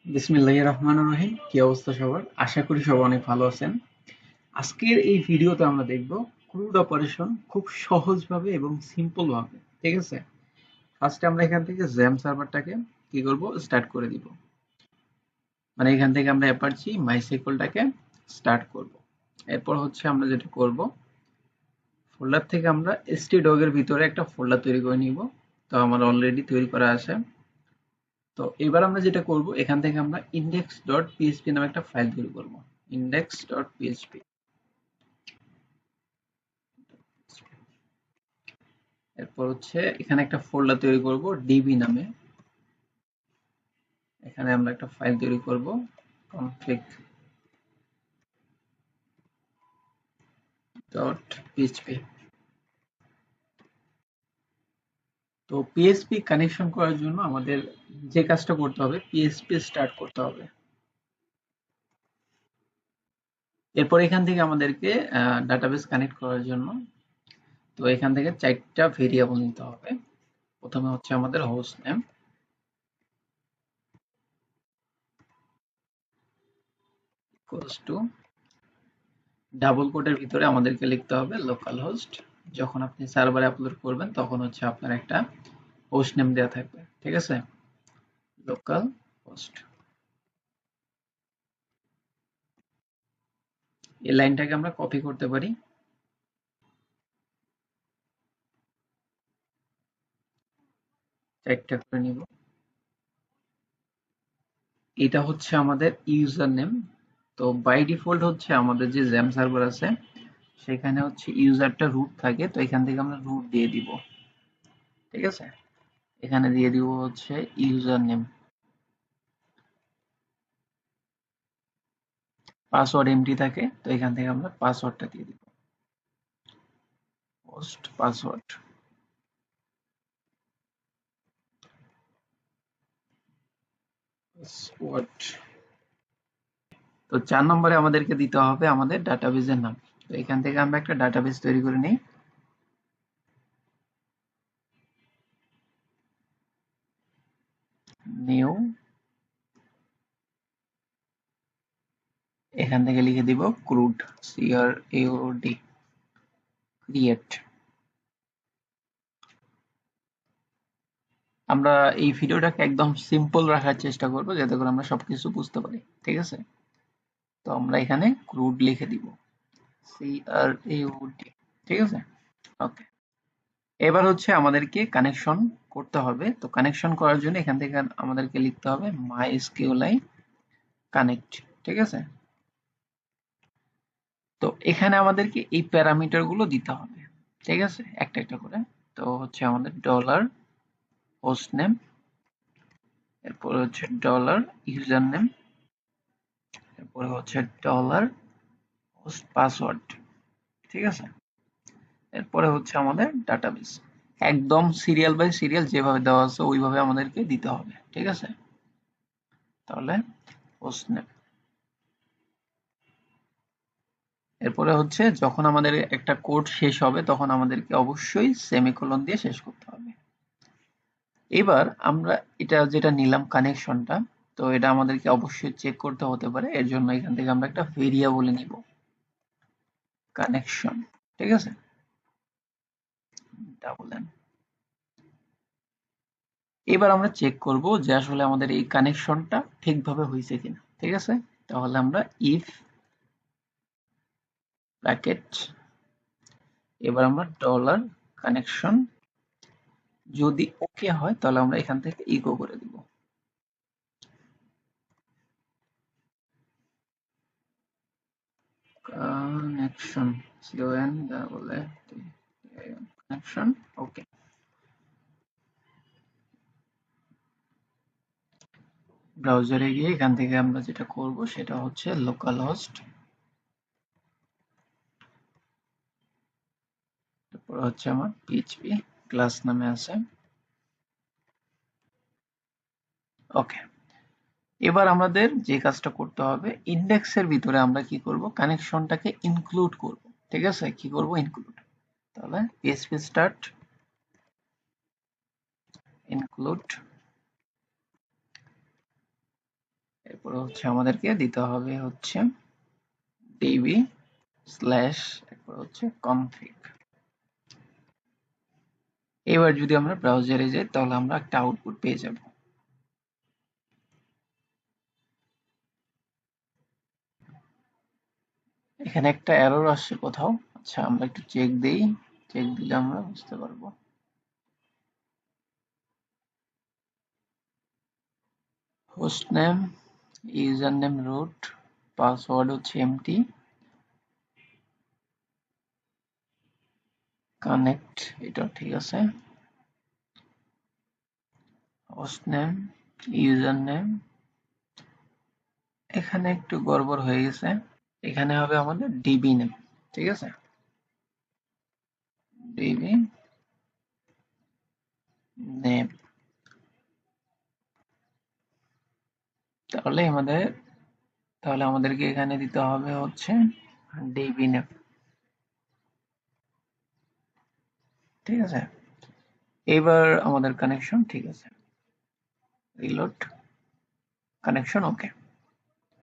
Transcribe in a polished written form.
বিসমিল্লাহির রহমানির রহিম। কি অবস্থা সবার? আশা করি সবাই অনেক ভালো আছেন। আজকের এই ভিডিওতে আমরা দেখব ক্রুড অপারেশন খুব সহজভাবে এবং সিম্পল ভাবে। ঠিক আছে? ফার্স্টে আমরা এখান থেকে জ্যাম সার্ভারটাকে কি করব? স্টার্ট করে দিব। মানে এখান থেকে আমরা অ্যাপাচি মাইসাইকেলটাকে স্টার্ট করব। এরপর হচ্ছে আমরা যেটা করব, ফোল্ডার থেকে আমরা htdoc এর ভিতরে একটা ফোল্ডার তৈরি করে নিব। তো আমার অলরেডি তৈরি করা আছে। তো এবার আমরা যেটা করব, এখান থেকে আমরা index.php নামে একটা ফাইল তৈরি করব। index.php। এরপর হচ্ছে এখানে একটা ফোল্ডার তৈরি করব ডিবি নামে। এখানে আমরা একটা ফাইল তৈরি করব config.php। তো পিএইচপি কানেকশন করার জন্য আমাদের যে কাজটা করতে হবে, পিএইচপি স্টার্ট করতে হবে। এরপর এখান থেকে আমাদেরকে ডাটাবেস কানেক্ট করার জন্য, তো এখান থেকে 4টা ভেরিয়েবল নিতে হবে। প্রথমে হচ্ছে আমাদের host name, equals to double কোটের ভিতরে আমাদেরকে লিখতে হবে লোকাল হোস্ট। যখন আপনি সার্ভারে আপলোড করবেন তখন হচ্ছে আপনার একটা হোস্ট নেম দেওয়া থাকবে। ঠিক আছে? Local host. এই লাইনটাকে আমরা কপি করতে পারি, চারটা করে নিব। এটা হচ্ছে আমাদের ইউজার নেম। তো বাই ডিফল্ট হচ্ছে আমাদের যে জ্যাম সার্ভার আছে সেখানে হচ্ছে ইউজারটা রুট থাকে, তো এখান থেকে আমরা রুট দিয়ে দিব। ঠিক আছে? এখানে দিয়ে দিব হচ্ছে ইউজার নেম। পাসওয়ার্ড এমটি থাকে, তো এখান থেকে আমরা পাসওয়ার্ডটা দিয়ে দিব। Host password. পাসওয়ার্ড। তো 4 নম্বরে আমাদেরকে দিতে হবে আমাদের ডাটাবেসের নাম। তো এখান থেকে আমরা একটা ডাটাবেস তৈরি করে নিই। নিউ, এখান থেকে লিখে দিব ক্রুড, CRAUD, ক্রিয়েট। আমরা এই ভিডিওটাকে একদম সিম্পল রাখার চেষ্টা করব যাতে করে আমরা সবকিছু বুঝতে পারি। ঠিক আছে? তো আমরা এখানে ক্রুড লিখে দিব, CRAUD। ঠিক আছে? ওকে। এবার হচ্ছে আমাদেরকে কানেকশন করতে হবে। তো কানেকশন করার জন্য এখান থেকে আমাদেরকে লিখতে হবে MySQLi কানেক্ট। ঠিক আছে? তো এখানে আমাদেরকে এই প্যারামিটার গুলো দিতে হবে। ঠিক আছে? একটা একটা করে। তো হচ্ছে আমাদের ডলার হোস্ট নেম, এরপর হচ্ছে ডলার ইউজার নেম, এরপরে হচ্ছে ডলার হোস্ট পাসওয়ার্ড। ঠিক আছে? এরপরে হচ্ছে আমাদের ডাটাবেস। একদম সিরিয়াল বাই সিরিয়াল যেভাবে দেওয়া আছে ওইভাবে আমাদেরকে দিতে হবে। ঠিক আছে? তাহলে হোস্ট নেম, এরপরে হচ্ছে যখন আমাদের একটা কোড শেষ হবে তখন আমাদেরকে অবশ্যই সেমিকোলন দিয়ে শেষ করতে হবে। এবার আমরা এটা যেটা নিলাম কানেকশনটা, তো এটা আমাদেরকে অবশ্যই চেক করতে হতে পারে। এর জন্য এখান থেকে আমরা একটা ভেরিয়েবল নিব, কানেকশন। ঠিক আছে? Double N. এবার আমরা চেক করব যে আসলে আমাদের এই কানেকশনটা ঠিকভাবে হয়েছে কিনা। ঠিক আছে? তাহলে আমরা ইফ ব্র্যাকেট, এবার আমরা ডলার কানেকশন, যদি ওকে হয় তাহলে আমরা এখান থেকে ইকো করে দিব কানেকশন, কানেকশন। ওকে। ব্রাউজারে গিয়ে এখান থেকে আমরা যেটা করব সেটা হচ্ছে লোকাল হোস্ট, তারপর হচ্ছে আমার পিএইচপি ক্লাস নামে আছে। ওকে। এবার আমাদের যে কাজটা করতে হবে, ইন্ডেক্সের ভিতরে আমরা কি করব, কানেকশনটাকে ইনক্লুড করব। ঠিক আছে? কি করব? ইনক্লুড। তাহলে পিএইচপি স্টার্ট ইনক্লুড, এরপর হচ্ছে আমাদেরকে দিতে হবে হচ্ছে ডিবি স্ল্যাশ এরপর হচ্ছে কনফিগ। এবার যদি আমরা ব্রাউজারে যাই তাহলে আমরা একটা আউটপুট পেয়ে যাব। এখানে একটা এরর আসছে কোথাও। আচ্ছা আমরা একটু চেক দেই, চেক দিলে আমরা বুঝতে পারবো। Host name, user name root, password হচ্ছে এমটি, কানেক্ট এটা ঠিক আছে, হোস্ট নেম, ইউজার নেম, এখানে একটু গড়বড় হয়ে গেছে, এখানে হবে আমাদের ডিবি নেম, ঠিক আছে, ডিবি নেম। তাহলে আমাদেরকে এখানে দিতে হবে হচ্ছে ডিবি নেম, ঠিক আছে। এবার আমাদের কানেকশন ঠিক আছে, রিলোড, কানেকশন ওকে।